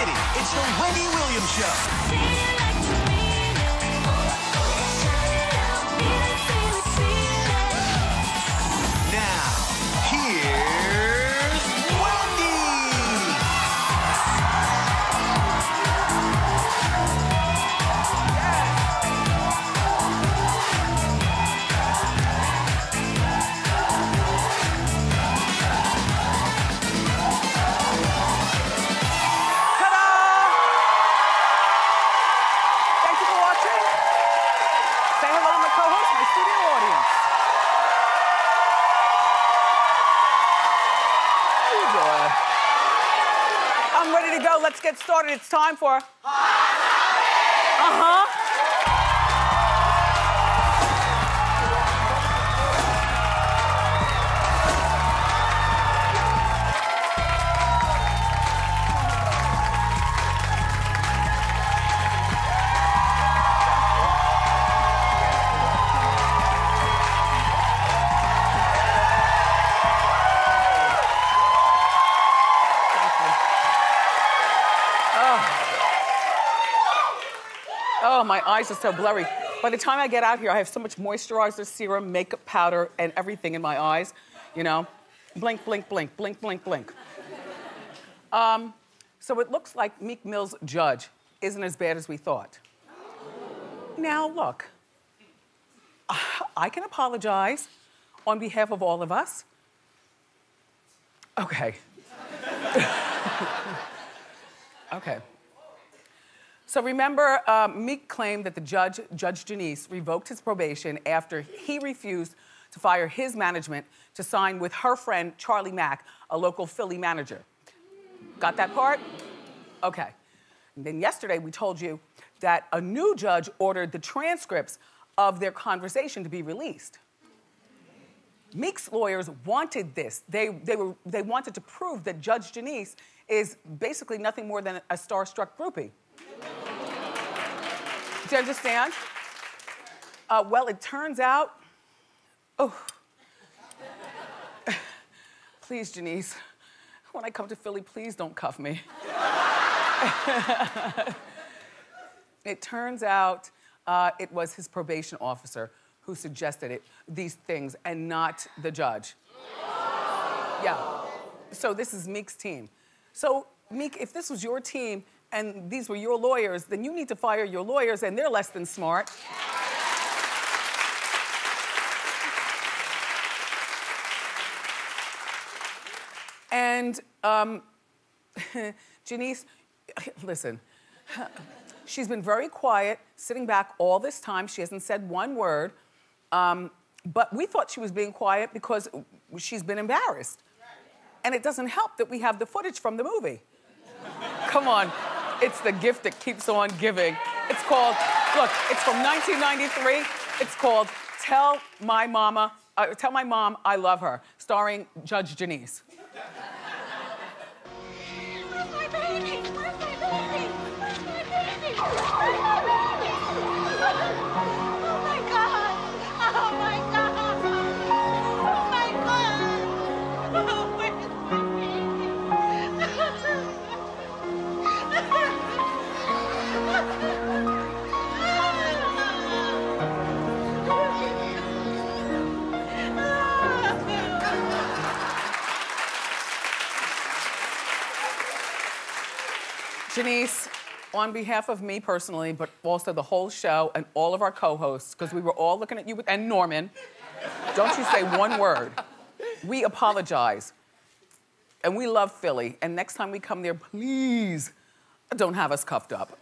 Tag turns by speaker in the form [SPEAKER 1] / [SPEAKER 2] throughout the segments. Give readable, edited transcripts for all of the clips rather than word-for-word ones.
[SPEAKER 1] City. It's the Wendy Williams Show. Now, here's Wendy.
[SPEAKER 2] Let's get started. It's time for... Oh, my eyes are so blurry. By the time I get out here, I have so much moisturizer, serum, makeup powder, and everything in my eyes. You know, blink, blink, blink, blink, blink, blink. So it looks like Meek Mill's judge isn't as bad as we thought. Now, look, I can apologize on behalf of all of us. Okay. Okay. So remember, Meek claimed that the Judge Janice, revoked his probation after he refused to fire his management to sign with her friend Charlie Mack, a local Philly manager. Got that part? Okay. And then yesterday we told you that a new judge ordered the transcripts of their conversation to be released. Meek's lawyers wanted this. They wanted to prove that Judge Janice is basically nothing more than a starstruck groupie. Do you understand? Well, it turns out... Oh. Please, Janice, when I come to Philly, please don't cuff me. It turns out it was his probation officer who suggested these things, and not the judge. Yeah. So this is Meek's team. So, Meek, if this was your team, and these were your lawyers, then you need to fire your lawyers, and they're less than smart. And, Janice, listen, she's been very quiet, sitting back all this time. She hasn't said one word. But we thought she was being quiet because she's been embarrassed. And it doesn't help that we have the footage from the movie. Come on. It's the gift that keeps on giving. It's called, look, it's from 1993. It's called Tell My Mom I Love Her, starring Judge Janice.
[SPEAKER 3] Where's my baby? Where's my baby? Where's my baby? Where's my baby? Oh my God! Oh my God! Oh my God! Oh, where's my baby?
[SPEAKER 2] Janice, on behalf of me personally, but also the whole show and all of our co-hosts, because we were all looking at you, and Norman, don't you say one word. We apologize. And we love Philly. And next time we come there, please don't have us cuffed up.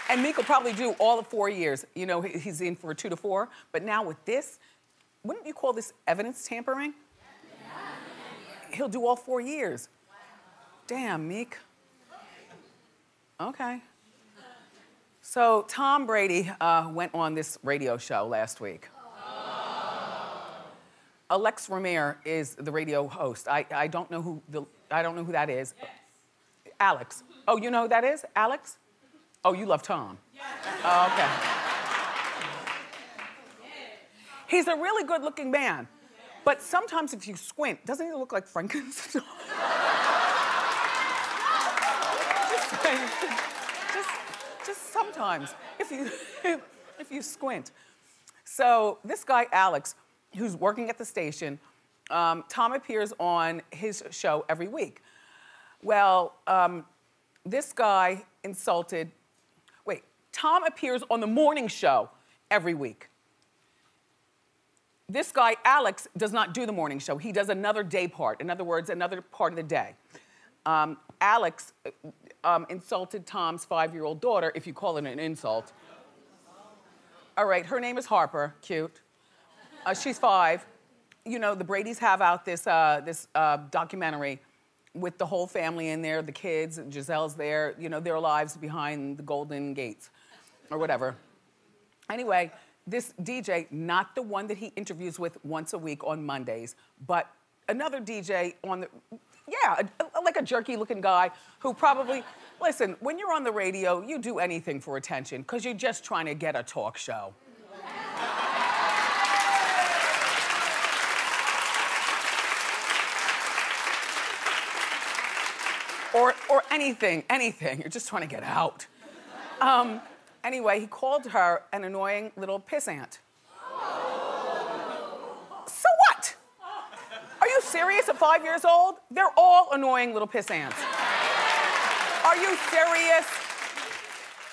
[SPEAKER 2] And Meek will probably do all of 4 years. You know, he's in for 2 to 4. But now with this, wouldn't you call this evidence tampering? He'll do all 4 years. Damn, Meek. Okay. So Tom Brady went on this radio show last week. Alex Ramir is the radio host. I don't know who that is. Alex. Oh, you know who that is? Alex? Oh, you love Tom. Oh, okay. He's a really good-looking man. But sometimes if you squint, doesn't he look like Frankenstein? Just saying. Just sometimes, if you squint. So this guy, Alex, who's working at the station, Tom appears on his show every week. Well, this guy insulted, Tom appears on the morning show every week. This guy, Alex, does not do the morning show. He does another day part. In other words, another part of the day. Alex insulted Tom's 5-year-old daughter, if you call it an insult. All right, her name is Harper, cute. She's 5. You know, the Bradys have out this documentary with the whole family in there, the kids, Giselle's there, you know, their lives behind the Golden Gates, or whatever. Anyway, this DJ, not the one that he interviews with once a week on Mondays, but another DJ on the, like a jerky-looking guy who probably, listen, when you're on the radio, you do anything for attention, because you're just trying to get a talk show. Or anything. You're just trying to get out. Anyway, he called her an annoying little pissant. So what? Are you serious at 5 years old? They're all annoying little pissants. Are you serious?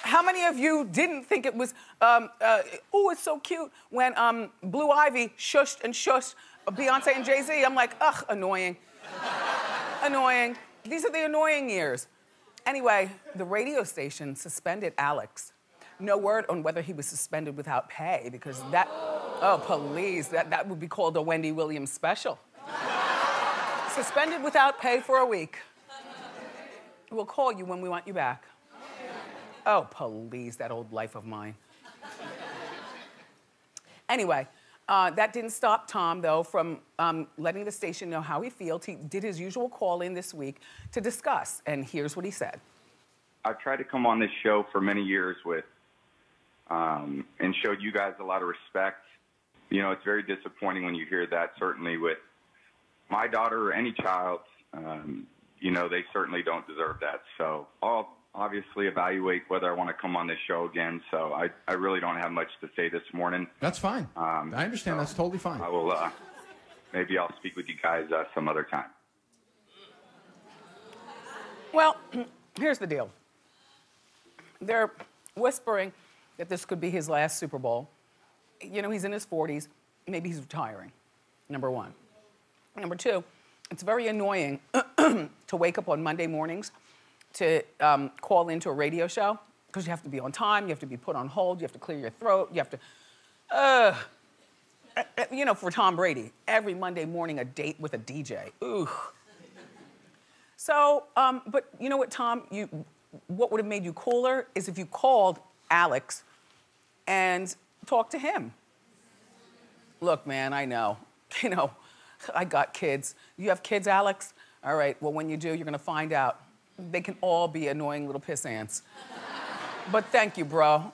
[SPEAKER 2] How many of you didn't think it was, oh, it's so cute when Blue Ivy shushed and shushed Beyonce and Jay-Z? I'm like, ugh, annoying. Annoying. These are the annoying years. Anyway, the radio station suspended Alex. No word on whether he was suspended without pay, because that, oh, please, that would be called a Wendy Williams special. Suspended without pay for a week. We'll call you when we want you back. Oh, please, that old life of mine. Anyway, that didn't stop Tom, though, from letting the station know how he feels. He did his usual call-in this week to discuss, and here's what he said.
[SPEAKER 4] I've tried to come on this show for many years with, and showed you guys a lot of respect. You know, it's very disappointing when you hear that, certainly with my daughter or any child. You know, they certainly don't deserve that. So I'll obviously evaluate whether I want to come on this show again. So I really don't have much to say this morning.
[SPEAKER 5] That's fine. I understand. So that's totally fine.
[SPEAKER 4] I will, maybe I'll speak with you guys some other time.
[SPEAKER 2] Well, here's the deal. They're whispering that this could be his last Super Bowl. You know, he's in his 40s. Maybe he's retiring, number one. Number two, it's very annoying to wake up on Monday mornings to call into a radio show, because you have to be on time, you have to be put on hold, you have to clear your throat, you have to, you know, for Tom Brady, every Monday morning a date with a DJ. Ooh. So, but you know what, Tom, what would have made you cooler is if you called Alex and talked to him. Look, man, I know, you know, I got kids. You have kids, Alex? All right, well, when you do, you're gonna find out. They can all be annoying little piss ants. But thank you, bro.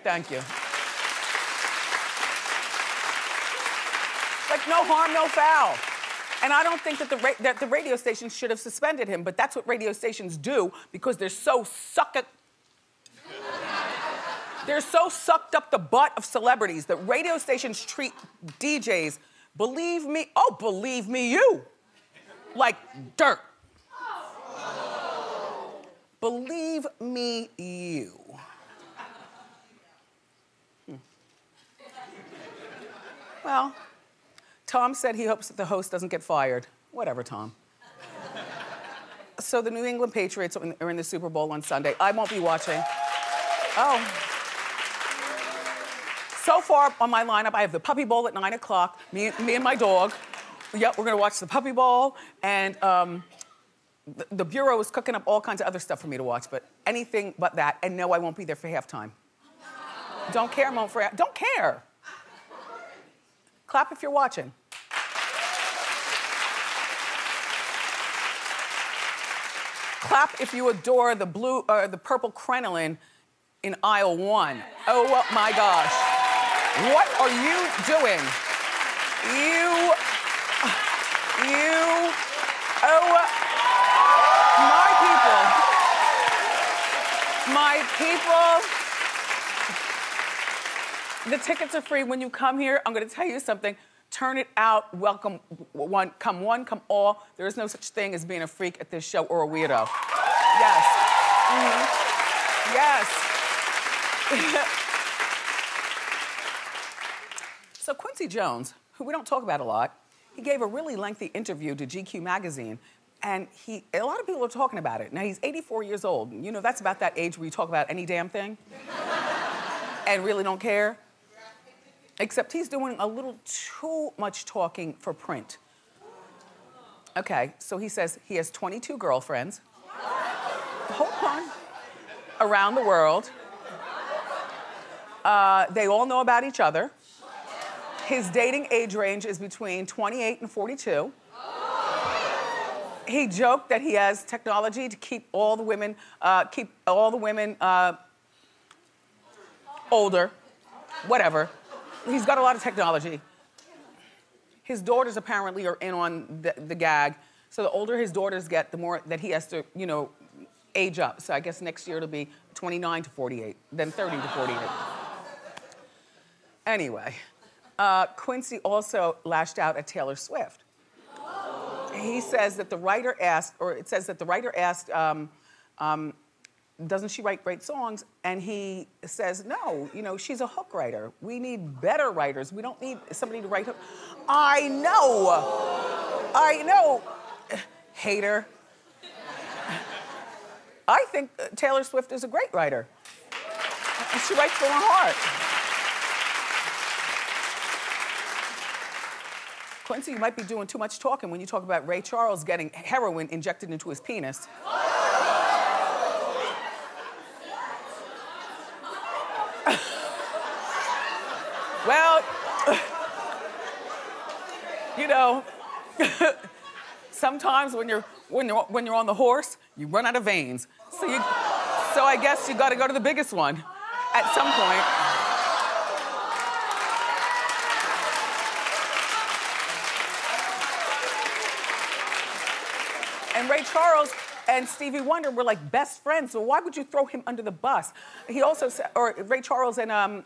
[SPEAKER 2] Thank you. Like, no harm, no foul. And I don't think that the radio station should have suspended him, but that's what radio stations do, because they're so they're so sucked up the butt of celebrities that radio stations treat DJs, believe me, oh, believe me you, like dirt. Believe me you. Well, Tom said he hopes that the host doesn't get fired. Whatever, Tom. So the New England Patriots are in the Super Bowl on Sunday. I won't be watching. Oh. So far on my lineup, I have the Puppy Bowl at 9 o'clock, me and my dog. Yep, we're gonna watch the Puppy Bowl, and the Bureau is cooking up all kinds of other stuff for me to watch, but anything but that, and no, I won't be there for halftime. Don't care, don't care. Clap if you're watching. Clap if you adore the blue, the purple crinoline in aisle 1. Oh my gosh. What are you doing? You The tickets are free. When you come here, I'm gonna tell you something. Turn it out, welcome one, come all. There is no such thing as being a freak at this show or a weirdo. Yes. Mm-hmm. Yes. So Quincy Jones, who we don't talk about a lot, he gave a really lengthy interview to GQ magazine, and a lot of people are talking about it. Now, he's 84 years old. You know, that's about that age where you talk about any damn thing and really don't care. Except he's doing a little too much talking for print. Okay, so he says he has 22 girlfriends. Hold on. Around the world. They all know about each other. His dating age range is between 28 and 42. He joked that he has technology to keep all the women, older, whatever. He's got a lot of technology. His daughters apparently are in on the gag. So the older his daughters get, the more that he has to, you know, age up. So I guess next year it'll be 29 to 48, then 30 to 48. Anyway, Quincy also lashed out at Taylor Swift. He says that the writer asked, doesn't she write great songs? And he says, no, you know, she's a hook writer. We need better writers. We don't need somebody to write hook. I know, hater. I think Taylor Swift is a great writer. She writes from her heart. Quincy, you might be doing too much talking when you talk about Ray Charles getting heroin injected into his penis. Well, you know, sometimes when you're on the horse, you run out of veins. So I guess you got to go to the biggest one at some point. And Ray Charles and Stevie Wonder were like best friends, so why would you throw him under the bus? He also said, or Ray Charles and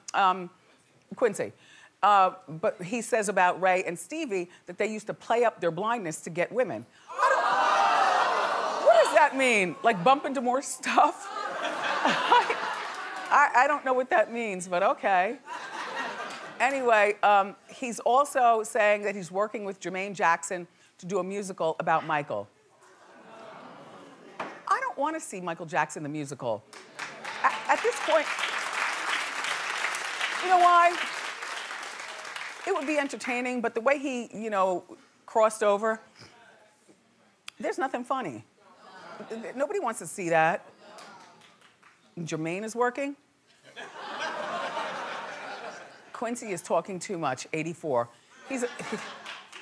[SPEAKER 2] Quincy. But he says about Ray and Stevie that they used to play up their blindness to get women. What does that mean? Like bump into more stuff? I don't know what that means, but okay. Anyway, he's also saying that he's working with Jermaine Jackson to do a musical about Michael. I don't want to see Michael Jackson the musical. At this point, you know why? It would be entertaining, but the way he, you know, crossed over, there's nothing funny. Nobody wants to see that. Jermaine is working. Quincy is talking too much, 84. He's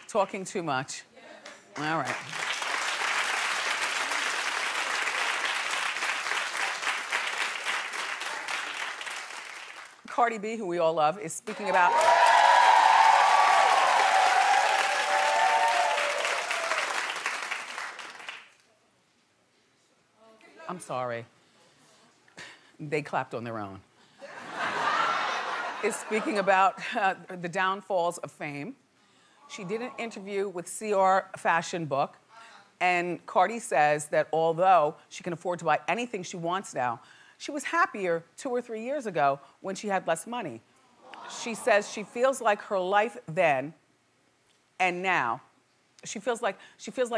[SPEAKER 2] talking too much. All right. Cardi B, who we all love, is speaking about... I'm sorry. They clapped on their own. Is speaking about the downfalls of fame. She did an interview with CR Fashion Book, and Cardi says that although she can afford to buy anything she wants now, she was happier 2 or 3 years ago when she had less money. She says she feels like her life then and now. She feels like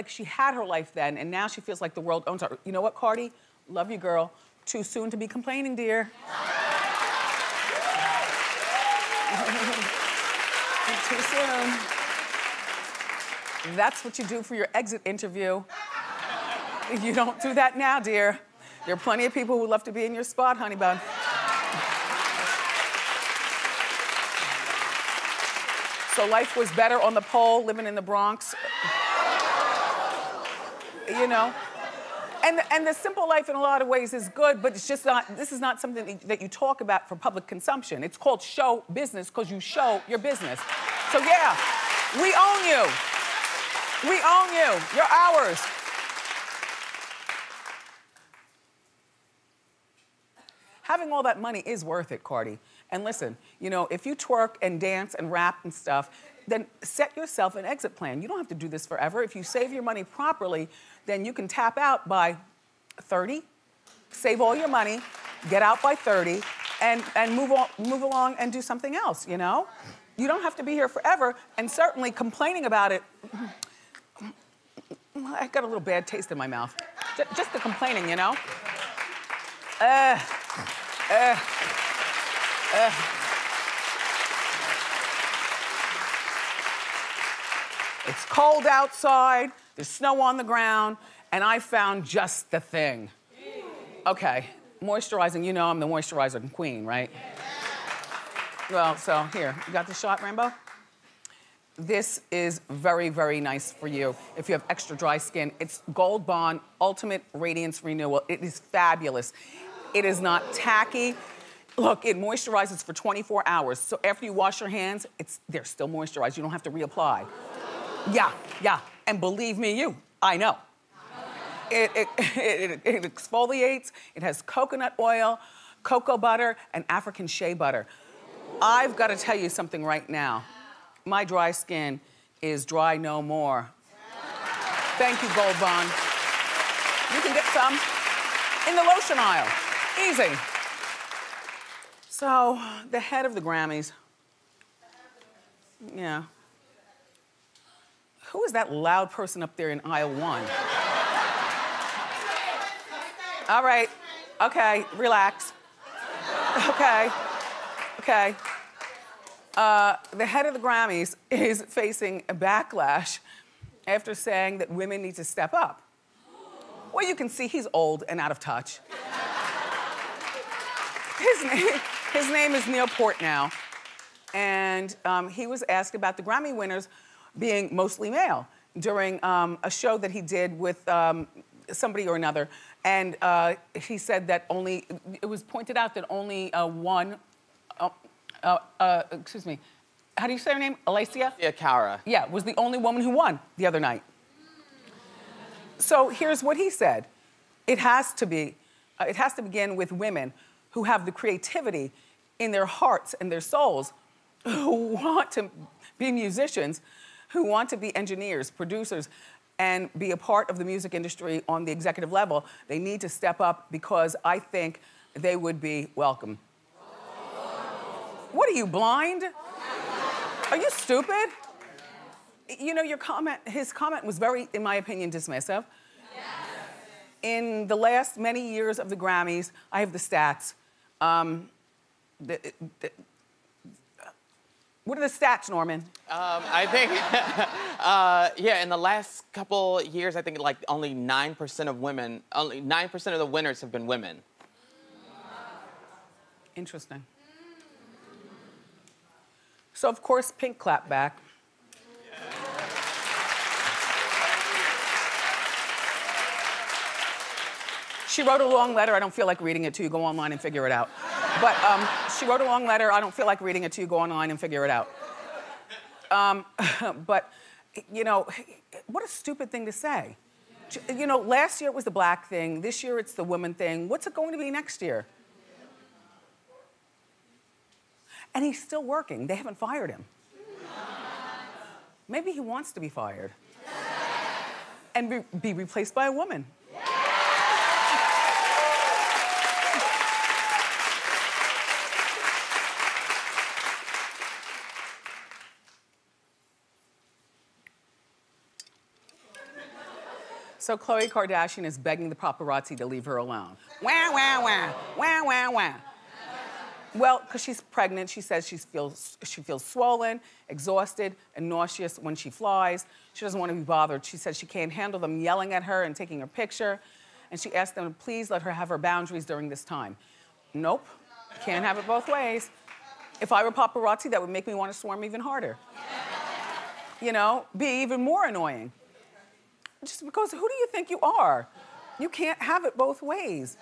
[SPEAKER 2] she had her life then, and now she feels like the world owns her. You know what, Cardi? Love you, girl. Too soon to be complaining, dear. Too soon. That's what you do for your exit interview. You don't do that now, dear. There are plenty of people who love to be in your spot, honey bun. So life was better on the pole, living in the Bronx. You know? And the simple life in a lot of ways is good, but it's just not, this is not something that you talk about for public consumption. It's called show business because you show your business. So yeah, we own you. We own you. You're ours. Having all that money is worth it, Cardi. And listen, you know, if you twerk and dance and rap and stuff, then set yourself an exit plan. You don't have to do this forever. If you save your money properly, then you can tap out by 30, save all your money, get out by 30, and move along and do something else, you know? You don't have to be here forever, and certainly complaining about it, I got a little bad taste in my mouth. Just the complaining, you know? It's cold outside, there's snow on the ground, and I found just the thing. Okay, moisturizing, you know I'm the moisturizer queen, right? Well, so here, you got the shot, Rambo? This is very, very nice for you if you have extra dry skin. It's Gold Bond Ultimate Radiance Renewal. It is fabulous. It is not tacky. Look, it moisturizes for 24 hours. So after you wash your hands, they're still moisturized. You don't have to reapply. Yeah. And believe me, I know. It exfoliates. It has coconut oil, cocoa butter, and African shea butter. I've got to tell you something right now. My dry skin is dry no more. Thank you, Gold Bond. You can get some in the lotion aisle. Easy. So, the head of the Grammys. Yeah. Who is that loud person up there in aisle 1? All right. Okay, relax. Okay. The head of the Grammys is facing a backlash after saying that women need to step up. Well, you can see he's old and out of touch. His name is Neil Portnow, and he was asked about the Grammy winners being mostly male during a show that he did with somebody or another, and he said that it was pointed out that only one, excuse me, how do you say her name? Alicia?
[SPEAKER 6] Yeah, Cara.
[SPEAKER 2] Yeah, was the only woman who won the other night. So here's what he said. It has to begin with women who have the creativity in their hearts and their souls, who want to be musicians, who want to be engineers, producers, and be a part of the music industry on the executive level. They need to step up because I think they would be welcome. What are you, blind? Are you stupid? You know, his comment was very, in my opinion, dismissive. Yes. In the last many years of the Grammys, I have the stats. What are the stats, Norman?
[SPEAKER 6] I think, yeah, in the last couple years, I think like only 9% of the winners have been women.
[SPEAKER 2] Interesting. So, of course, Pink clapped back. She wrote a long letter. I don't feel like reading it to you. Go online and figure it out. But she wrote a long letter. I don't feel like reading it to you. Go online and figure it out. But, you know, what a stupid thing to say. You know, last year it was the black thing. This year it's the woman thing. What's it going to be next year? And he's still working. They haven't fired him. Maybe he wants to be fired. And be replaced by a woman. So Khloe Kardashian is begging the paparazzi to leave her alone. Wah, wah, wah, wah, wah, wah. Well, because she's pregnant, she says she feels swollen, exhausted, and nauseous when she flies. She doesn't want to be bothered. She says she can't handle them yelling at her and taking her picture. And she asked them to please let her have her boundaries during this time. Nope, can't have it both ways. If I were paparazzi, that would make me want to swarm even harder. You know, be even more annoying. Just because who do you think you are? You can't have it both ways.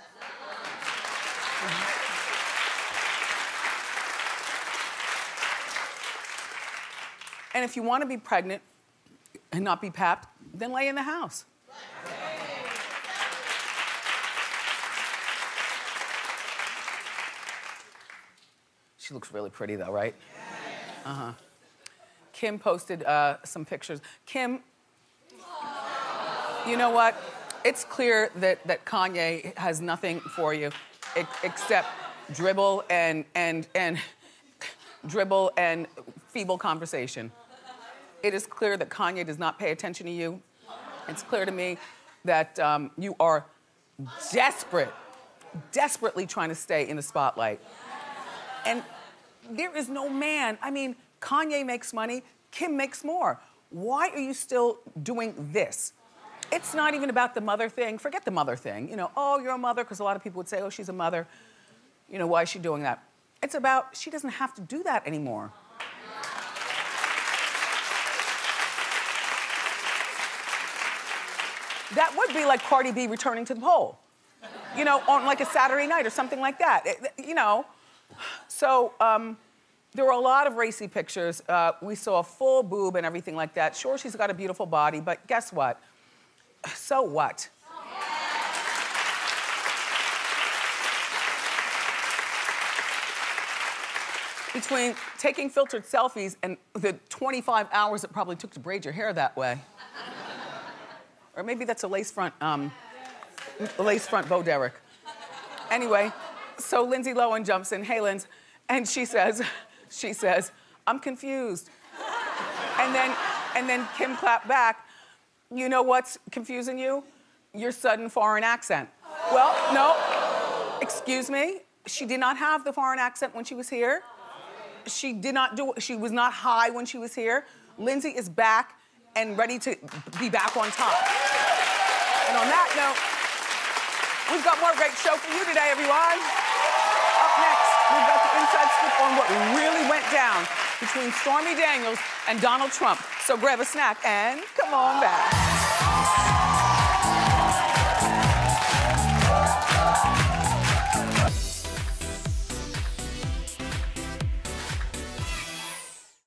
[SPEAKER 2] And if you want to be pregnant and not be papped, then lay in the house. She She looks really pretty though, right? Uh-huh. Kim posted some pictures. Kim, you know what? It's clear that Kanye has nothing for you except dribble and dribble and feeble conversation. It is clear that Kanye does not pay attention to you. It's clear to me that you are desperately trying to stay in the spotlight. And there is no man, I mean, Kanye makes money, Kim makes more. Why are you still doing this? It's not even about the mother thing. Forget the mother thing. You know, oh, you're a mother, because a lot of people would say, oh, she's a mother. You know, why is she doing that? It's about, she doesn't have to do that anymore. That would be like Cardi B returning to the poll. You know, on like a Saturday night or something like that. You know, so there were a lot of racy pictures. We saw a full boob and everything like that. Sure, she's got a beautiful body, but guess what? So what? Between taking filtered selfies and the 25 hours it probably took to braid your hair that way. Or maybe that's a lace front Bo Derek. Anyway, so Lindsay Lohan jumps in, hey, Linz, and she says, I'm confused. And then Kim clapped back, you know what's confusing you? Your sudden foreign accent. Well, no, excuse me, she did not have the foreign accent when she was here. She was not high when she was here. Lindsay is back and ready to be back on top. And on that note, we've got more great show for you today, everyone. Up next, we've got the inside scoop on what really went down between Stormy Daniels and Donald Trump. So grab a snack and come on back.